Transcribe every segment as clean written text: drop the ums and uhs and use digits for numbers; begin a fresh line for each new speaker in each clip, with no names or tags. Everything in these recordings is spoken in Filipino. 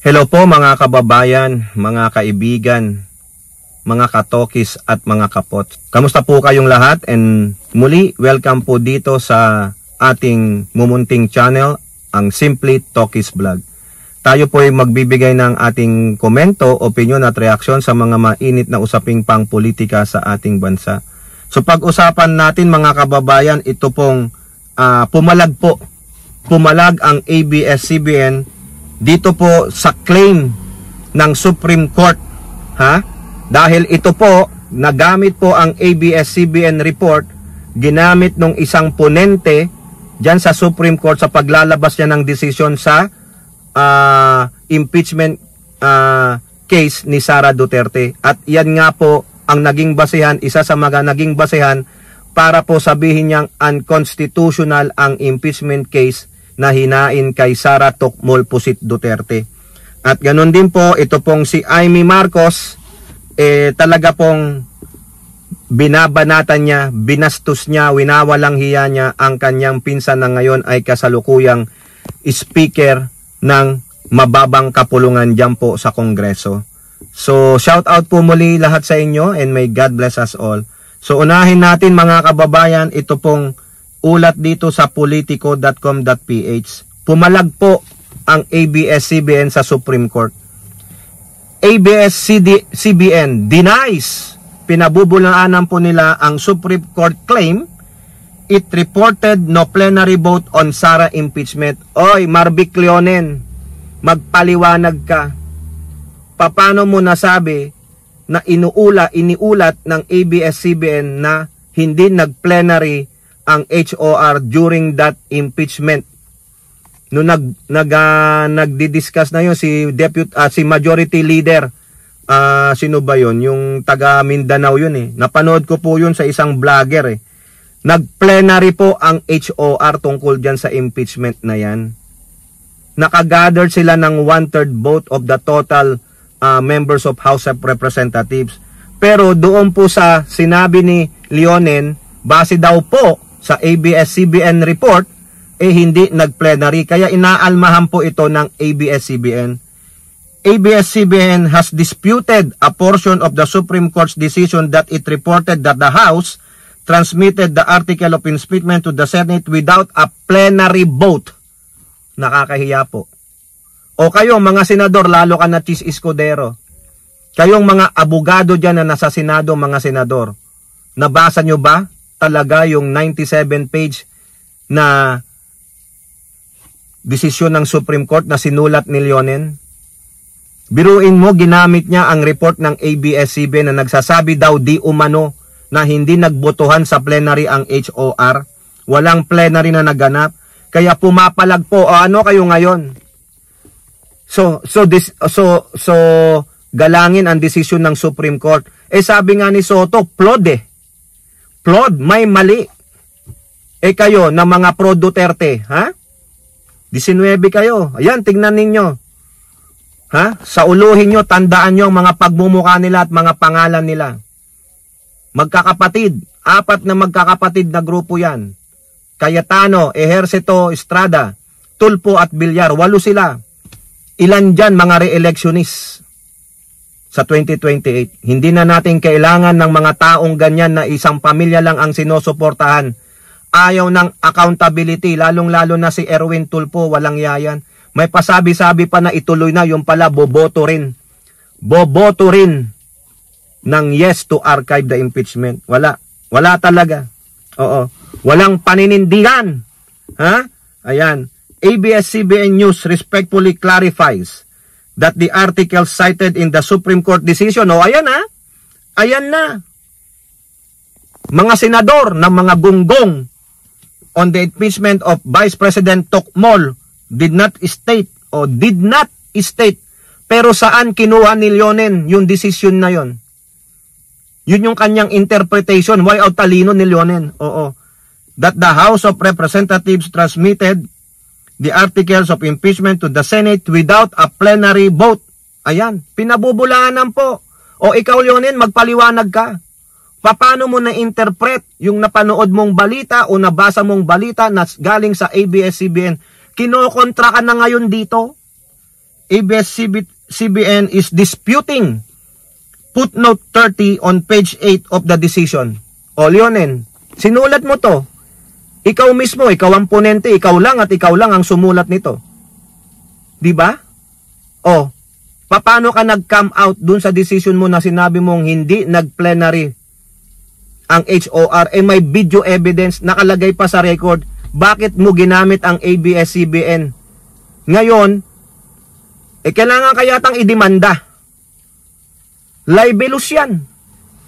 Hello po mga kababayan, mga kaibigan, mga katokis at mga kapot. Kamusta po kayong lahat? And muli, welcome po dito sa ating mumunting channel, ang Simply Tokis Vlog. Tayo po ay magbibigay ng ating komento, opinion at reaksyon sa mga mainit na usaping pang-politika sa ating bansa. So pag-usapan natin mga kababayan, ito pong pumalag ang ABS-CBN dito po sa claim ng Supreme Court, dahil ito po, nagamit po ang ABS-CBN report, ginamit ng isang ponente dyan sa Supreme Court sa paglalabas niya ng desisyon sa impeachment case ni Sara Duterte. At yan nga po ang naging basehan, isa sa mga naging basehan para po sabihin niyang unconstitutional ang impeachment case na hinain kay Sara Tokmol Pusit Duterte. At ganun din po, ito pong si Amy Marcos, talaga pong binabanatan niya, binastos niya, winawalang hiya niya ang kanyang pinsan na ngayon ay kasalukuyang speaker ng mababang kapulungan dyan po sa Kongreso. So, shout out po muli lahat sa inyo and may God bless us all. So, unahin natin mga kababayan, ito pong ulat dito sa politico.com.ph. Pumalag po ang ABS-CBN sa Supreme Court. ABS-CBN denies, pinabubulaanan po nila ang Supreme Court claim it reported no plenary vote on Sara impeachment. Oy, Marvic Leonen, magpaliwanag ka. Paano mo nasabi na iniulat ng ABS-CBN na hindi nag-plenary ang HOR during that impeachment? No nagdi-discuss na yun si majority leader, sino ba yun? Yung taga Mindanao yun Napanood ko po yun sa isang vlogger Nag-plenary po ang HOR tungkol dyan sa impeachment na yan. Nakagather sila ng 1/3 vote of the total members of House of Representatives. Pero doon po sa sinabi ni Leonen, base daw po sa ABS-CBN report, hindi nag-plenary. Kaya inaalmahan po ito ng ABS-CBN. ABS-CBN has disputed a portion of the Supreme Court's decision that it reported that the House transmitted the article of impeachment to the Senate without a plenary vote. Nakakahiya po. O kayo mga senador, lalo ka na Chis Escudero, kayong mga abogado dyan na nasa Senado, mga senador, nabasa nyo ba talaga yung 97-page na desisyon ng Supreme Court na sinulat ni Leonen? Biruin mo, ginamit niya ang report ng ABS-CBN na nagsasabi daw di umano na hindi nagbotohan sa plenary ang HOR. Walang plenary na naganap. Kaya pumapalag po. Ano kayo ngayon? So galangin ang desisyon ng Supreme Court. Sabi nga ni Soto, flawed Flawed, may mali. Kayo na mga pro Duterte, 19 kayo. Ayan, tignan ninyo. Sa uluhin nyo, tandaan nyo ang mga pagmumukha nila at mga pangalan nila. Magkakapatid, 4 na magkakapatid na grupo yan. Cayetano, Ejercito, Estrada, Tulfo at Villar, 8 sila. Ilan dyan mga re-electionist sa 2028. Hindi na natin kailangan ng mga taong ganyan na isang pamilya lang ang sinusuportahan. Ayaw ng accountability, lalong-lalo na si Erwin Tulfo, walang yayan. May pasabi-sabi pa na ituloy na, yung pala boboto rin. Boboto rin ng yes to archive the impeachment. Wala talaga. Oo. Walang paninindigan. Ayan. ABS-CBN News respectfully clarifies that the article cited in the Supreme Court decision, ayan ayan na. Mga senador ng mga gunggong on the impeachment of Vice President Tokmol did not state. Pero saan kinuha ni Leonen yung decision na yon? Yun yung kanyang interpretation. Why out talino ni Leonen? That the House of Representatives transmitted the articles of impeachment to the Senate without a plenary vote. Ayan, pinabubulaanan po. O ikaw, Leonen, magpaliwanag ka. Paano mo na-interpret yung napanood mong balita o nabasa mong balita na galing sa ABS-CBN? Kinokontra ka na ngayon dito. ABS-CBN is disputing footnote 30 on page 8 of the decision. O, Leonen, sinulat mo to. Ikaw mismo, ikaw ang ponente, ikaw lang at ikaw lang ang sumulat nito. Di ba? O, paano ka nag-come out dun sa decision mo na sinabi mong hindi nag-plenary ang HOR? May video evidence, nakalagay pa sa record. Bakit mo ginamit ang ABS-CBN? Ngayon, kailangan kayatang idemanda. Libelous yan,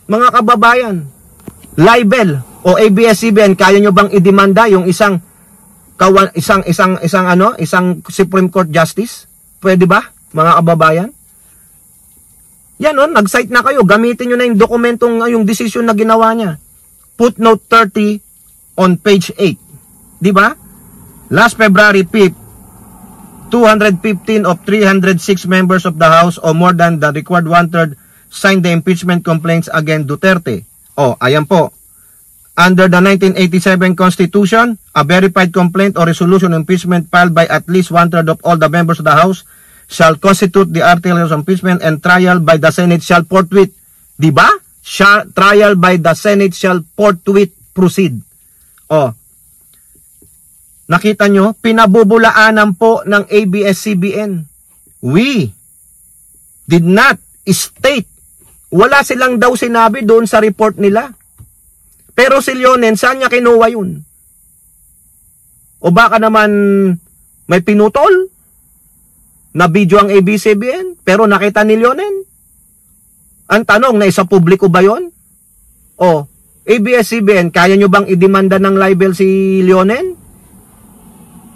mga kababayan. Libel o ABS-CBN, kaya nyo bang idemanda yung isang Supreme Court Justice? Pwede ba, mga kababayan? Yan nag-cite na kayo, gamitin nyo na yung dokumentong yung decision na ginawa niya. Footnote 30 on page 8. Di ba? Last February 5th, 215 of 306 members of the House or more than the required one-third signed the impeachment complaints against Duterte. Ayan po. Under the 1987 Constitution, a verified complaint or resolution of impeachment filed by at least one-third of all the members of the House shall constitute the article of impeachment, and trial by the Senate shall forthwith. Diba? Trial by the Senate shall forthwith proceed. Nakita nyo? Pinabubulaanan po ng ABS-CBN. We did not state. Wala silang daw sinabi doon sa report nila. Pero si Leonen, saan niya kinuha yun? O baka naman may pinutol na video ang ABS-CBN, pero nakita ni Leonen? Ang tanong, na isa publiko ba yun? ABS-CBN, kaya nyo bang idemanda ng libel si Leonen?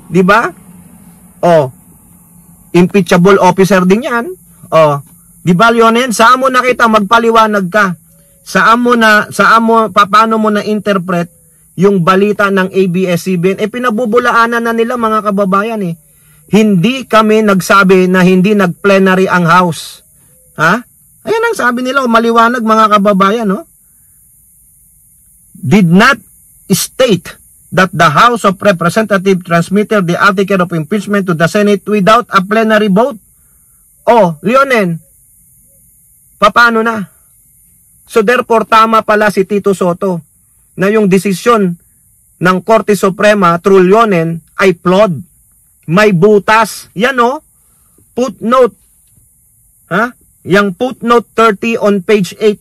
Diba? Impeachable officer din yan. Diba, Leonen? Saan mo nakita? Magpaliwanag ka. Paano mo na-interpret yung balita ng ABS-CBN? Pinabubulaanan na nila, mga kababayan Hindi kami nagsabi na hindi nag-plenary ang House. Ayan ang sabi nila, maliwanag, mga kababayan, Did not state that the House of Representatives transmitted the article of impeachment to the Senate without a plenary vote. Leonen, paano na? So therefore, tama pala si Tito Soto na yung desisyon ng Korte Suprema through Leonen ay flawed. May butas. Yan footnote. Yang footnote 30 on page 8.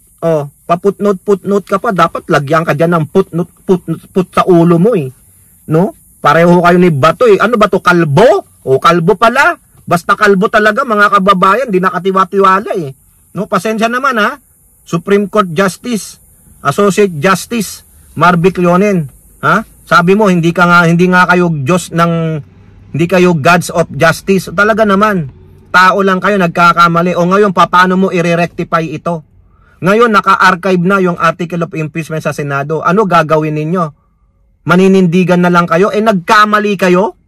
Footnote ka pa. Dapat lagyan ka dyan ng footnote sa ulo mo No? Pareho kayo ni Bato Ano ba to? Kalbo? Kalbo pala. Basta kalbo talaga, mga kababayan. Di nakatiwa-tiwala No? Pasensya naman Supreme Court Justice, Associate Justice, Marvic Leonen. Sabi mo, hindi nga kayo Diyos hindi kayo gods of justice. Talaga naman, tao lang kayo, nagkakamali. Ngayon, paano mo i-rectify ito? Ngayon, naka-archive na yung article of impeachment sa Senado. Ano gagawin ninyo? Maninindigan na lang kayo? Nagkamali kayo?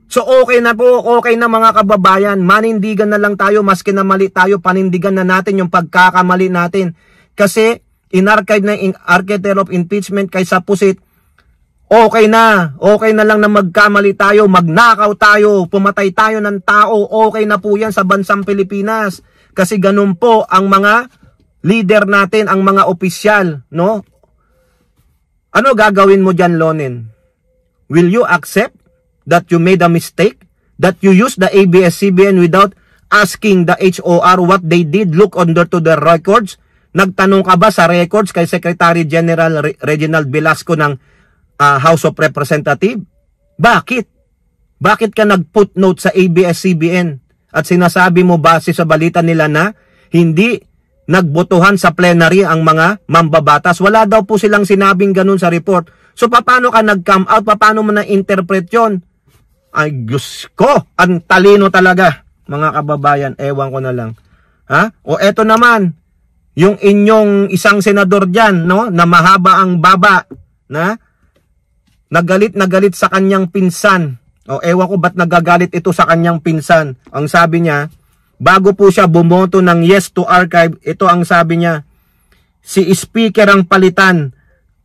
So, okay na po, okay na, mga kababayan. Manindigan na lang tayo, maski na mali tayo, panindigan na natin yung pagkakamali natin. Kasi, in-archive na yung article of impeachment kaysa pusit. Okay na lang na magkamali tayo, magnakaw tayo, pumatay tayo ng tao, okay na po yan sa bansang Pilipinas. Kasi ganun po ang mga leader natin, ang mga opisyal, no? Ano gagawin mo dyan, Leonen? Will you accept that you made a mistake? That you used the ABS-CBN without asking the HOR what they did? Look under to the records. Nagtanong ka ba sa records kay Secretary General Reginald Velasco ng House of Representatives? Bakit? Bakit ka nag-footnote sa ABS-CBN? At sinasabi mo base sa balita nila na hindi nagbotohan sa plenary ang mga mambabatas? Wala daw po silang sinabing ganun sa report. So paano ka nag-come out? Paano mo na-interpret yun? Ay, Diyos ko! Ang talino talaga, mga kababayan. Ewan ko na lang. O eto naman, yung inyong isang senador dyan, no? Na mahaba ang baba, na nagalit sa kanyang pinsan. Ewan ko ba't nagagalit ito sa kanyang pinsan. Ang sabi niya, bago po siya bumoto ng yes to archive, ito ang sabi niya, si Speaker ang palitan,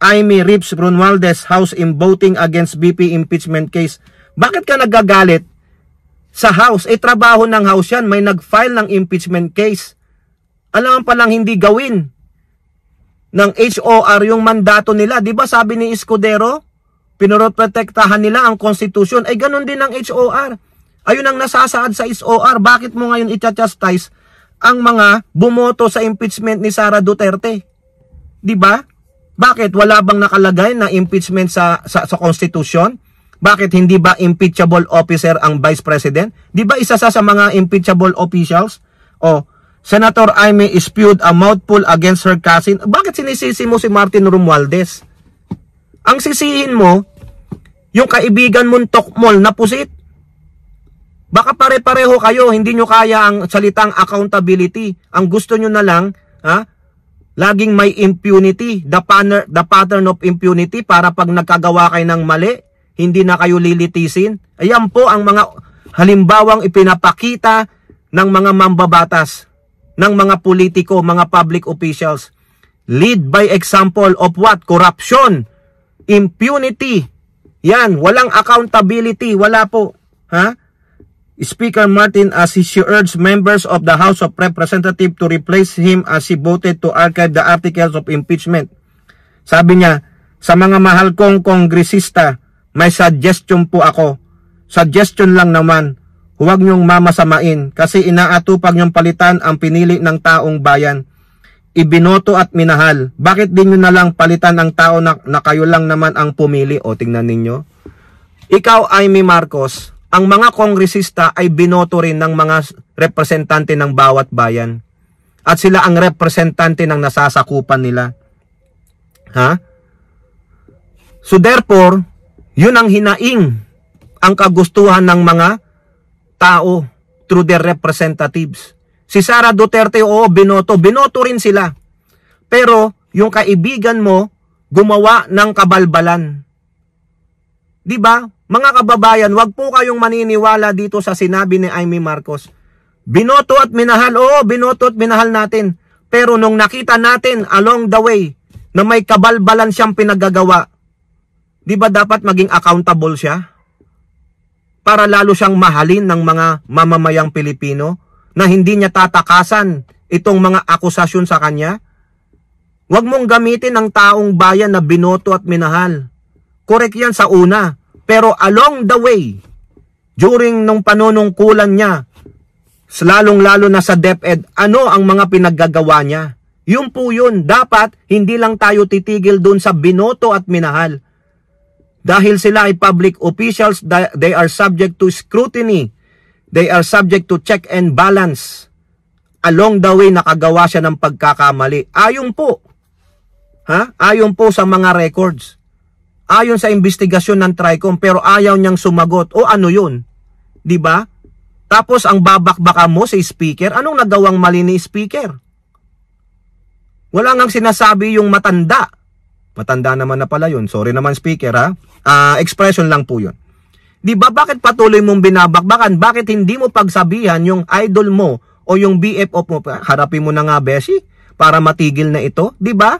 Amy Rips Romualdez House in voting against BP impeachment case. Bakit ka nagagalit? sa House. Trabaho ng House yan. May nag-file ng impeachment case. Alam palang hindi gawin ng HOR yung mandato nila. Di ba sabi ni Escudero, pinoroprotektahan nila ang konstitusyon. Ganun din ang HOR. Ayun ang nasasaad sa HOR. Bakit mo ngayon i-chastise ang mga bumoto sa impeachment ni Sara Duterte? Di ba? Bakit? Wala bang nakalagay na impeachment sa konstitusyon? Bakit hindi ba impeachable officer ang Vice President? Di ba isa sa mga impeachable officials? Senator Aimee spewed a mouthful against her cousin. Bakit sinisisi mo si Martin Romualdez? Ang sisihin mo, yung kaibigan mong Tokmol na pusit. Baka pare-pareho kayo, hindi nyo kaya ang salitang accountability. Ang gusto nyo na lang, laging may impunity, the pattern of impunity, para pag nagkagawa kayo ng mali, hindi na kayo lilitisin. Ayan po ang mga halimbawang ipinapakita ng mga mambabatas, ng mga politiko, mga public officials. Lead by example of what? Corruption, impunity. Yan, walang accountability, wala po. Speaker Martin as she urged members of the House of Representatives to replace him as he voted to archive the articles of impeachment. Sabi niya, sa mga mahal kong kongresista, may suggestion po ako. Suggestion lang naman, huwag niyong mamasamain kasi inaatupag niyong palitan ang pinili ng taong bayan. Ibinoto at minahal. Bakit di niyo na lang palitan ang tao na kayo lang naman ang pumili? Tingnan ninyo. Ikaw, Aimee Marcos, ang mga kongresista ay binoto rin ng mga representante ng bawat bayan. At sila ang representante ng nasasakupan nila. So therefore, yun ang hinaing ang kagustuhan ng mga tao through their representatives. Si Sara Duterte, binoto rin sila. Pero yung kaibigan mo, gumawa ng kabalbalan. Di ba? Mga kababayan, wag po kayong maniniwala dito sa sinabi ni Aimee Marcos. Binoto at minahal, binoto at minahal natin. Pero nung nakita natin along the way na may kabalbalan siyang pinagagawa, di ba dapat maging accountable siya? Para lalo siyang mahalin ng mga mamamayang Pilipino na hindi niya tatakasan itong mga akusasyon sa kanya? Huwag mong gamitin ang taong bayan na binoto at minahal. Correct yan sa una. Pero along the way, during nung panunungkulan niya, lalong-lalo na sa DepEd, ano ang mga pinaggagawa niya? Yun po yun. Dapat hindi lang tayo titigil dun sa binoto at minahal. Dahil sila ay public officials, they are subject to scrutiny. They are subject to check and balance. Along the way, nakagawa siya ng pagkakamali. Ayon po. Ayon po sa mga records. Ayon sa investigasyon ng TRICOM, pero ayaw niyang sumagot. Ano yun? Di ba? Tapos ang babakbaka mo sa speaker, anong nagawang mali ni speaker? Wala ngang sinasabi yung matanda. Matanda naman na pala yun. Sorry naman speaker expression lang po yun. Di ba bakit patuloy mong binabakbakan? Bakit hindi mo pagsabihan yung idol mo o yung BFF mo? Harapin mo na nga, Beshi, para matigil na ito. Di ba?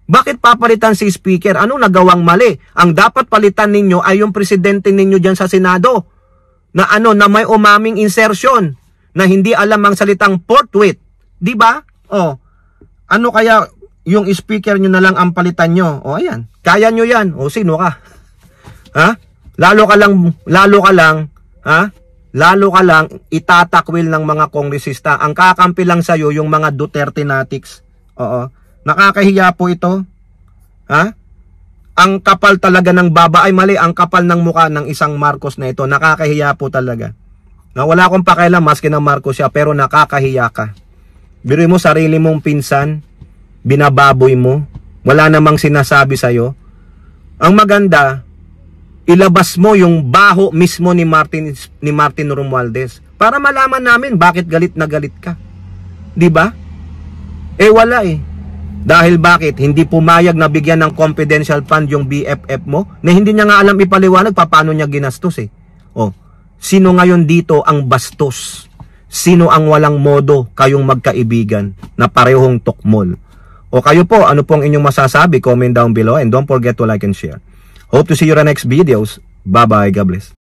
Bakit papalitan si speaker? Anong nagawang mali? Ang dapat palitan ninyo ay yung presidente ninyo dyan sa Senado. Na may umaming insertion. Na hindi alam ang salitang forthwith. Di ba? Ano kaya yung speaker nyo na lang ang palitan nyo? Ayan. Kaya nyo yan. Sino ka? Lalo ka lang itatakwil ng mga kongresista. Ang kakampi lang sa'yo yung mga Duterte natics. Nakakahiya po ito. Ang kapal talaga ng baba. Ay mali, ang kapal ng mukha ng isang Marcos na ito. Nakakahiya po talaga. Wala akong pakialam maski ng Marcos siya, pero nakakahiya ka. Biruin mo sarili mong pinsan, binababoy mo, wala namang sinasabi sa'yo. Ang maganda, ilabas mo yung baho mismo ni Martin Romualdez para malaman namin bakit galit na galit ka. Di ba? Wala Dahil bakit? Hindi pumayag na bigyan ng confidential fund yung BFF mo na hindi niya nga alam ipaliwanag paano niya ginastos Sino ngayon dito ang bastos? Sino ang walang modo kayong magkaibigan na parehong tukmol? Kayo po, ano pong inyong masasabi? Comment down below and don't forget to like and share. Hope to see you in the next videos. Bye-bye. God bless.